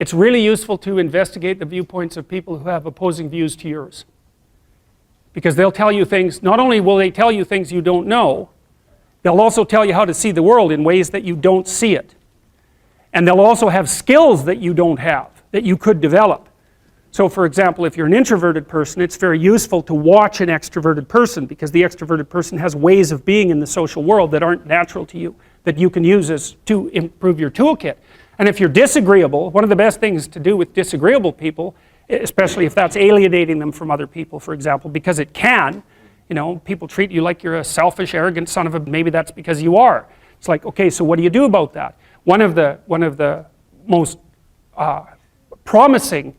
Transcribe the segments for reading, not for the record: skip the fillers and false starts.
it's really useful to investigate the viewpoints of people who have opposing views to yours. Because they'll tell you things, not only will they tell you things you don't know, they'll also tell you how to see the world in ways that you don't see it. And they'll also have skills that you don't have, that you could develop. So for example, if you're an introverted person, it's very useful to watch an extroverted person, because the extroverted person has ways of being in the social world that aren't natural to you, that you can use to improve your toolkit. And if you're disagreeable, one of the best things to do with disagreeable people, especially if that's alienating them from other people, for example, because it can, you know, people treat you like you're a selfish, arrogant son of a, maybe that's because you are. It's like, okay, so what do you do about that? One of the most promising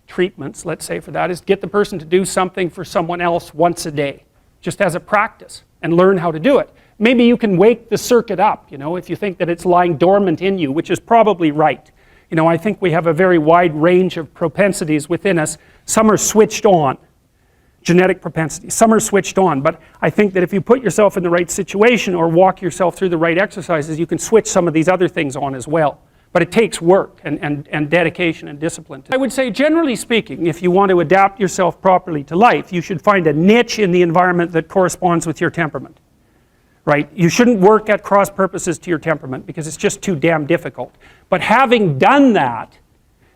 treatments, let's say, for that is get the person to do something for someone else once a day, just as a practice, and learn how to do it. Maybe you can wake the circuit up, you know, if you think that it's lying dormant in you, which is probably right. You know, I think we have a very wide range of propensities within us. Some are switched on, genetic propensities. Some are switched on, but I think that if you put yourself in the right situation or walk yourself through the right exercises, you can switch some of these other things on as well. But it takes work and dedication and discipline. I would say, generally speaking, if you want to adapt yourself properly to life, you should find a niche in the environment that corresponds with your temperament. Right? You shouldn't work at cross purposes to your temperament, because it's just too damn difficult. But having done that,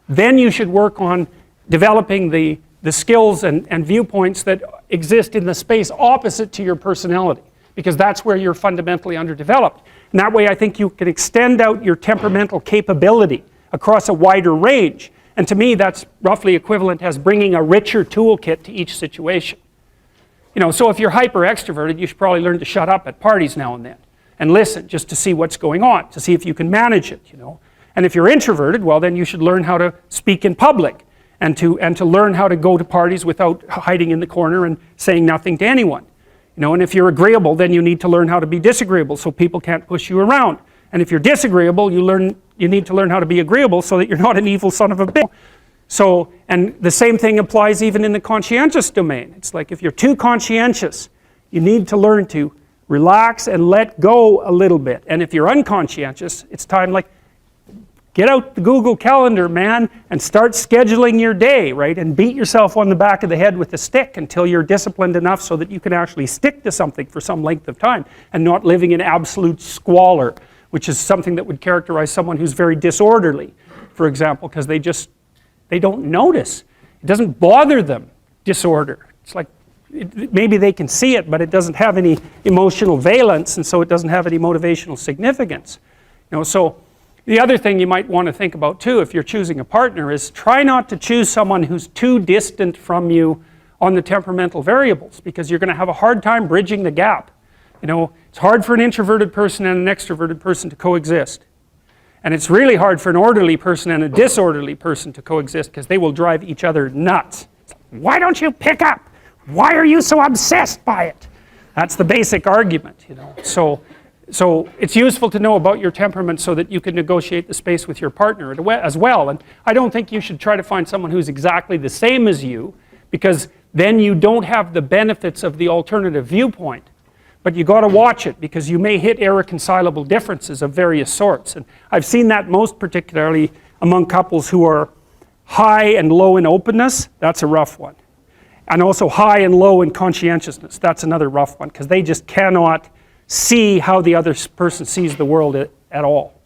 then you should work on developing the skills and viewpoints that exist in the space opposite to your personality, because that's where you're fundamentally underdeveloped. And that way I think you can extend out your temperamental capability across a wider range. And to me that's roughly equivalent as bringing a richer toolkit to each situation. You know, so if you're hyper extroverted, you should probably learn to shut up at parties now and then and listen just to see what's going on, to see if you can manage it, you know. And if you're introverted, well then you should learn how to speak in public and to learn how to go to parties without hiding in the corner and saying nothing to anyone. You know, and if you're agreeable, then you need to learn how to be disagreeable so people can't push you around. And if you're disagreeable, you need to learn how to be agreeable so that you're not an evil son of a bitch. So, and the same thing applies even in the conscientious domain. It's like if you're too conscientious, you need to learn to relax and let go a little bit. And if you're unconscientious, it's time like, get out the Google Calendar, man, and start scheduling your day, right? And beat yourself on the back of the head with a stick until you're disciplined enough so that you can actually stick to something for some length of time and not living in absolute squalor, which is something that would characterize someone who's very disorderly, for example, because they don't notice. It doesn't bother them, disorder. It's like, maybe they can see it, but it doesn't have any emotional valence, and so it doesn't have any motivational significance. You know, so the other thing you might want to think about too, if you're choosing a partner, is try not to choose someone who's too distant from you on the temperamental variables, because you're going to have a hard time bridging the gap. You know, it's hard for an introverted person and an extroverted person to coexist. And it's really hard for an orderly person and a disorderly person to coexist, because they will drive each other nuts. Why don't you pick up? Why are you so obsessed by it? That's the basic argument, you know. So it's useful to know about your temperament so that you can negotiate the space with your partner as well. And I don't think you should try to find someone who's exactly the same as you, because then you don't have the benefits of the alternative viewpoint. But you got to watch it, because you may hit irreconcilable differences of various sorts. And I've seen that most particularly among couples who are high and low in openness. That's a rough one. And also high and low in conscientiousness. That's another rough one, because they just cannot see how the other person sees the world at all.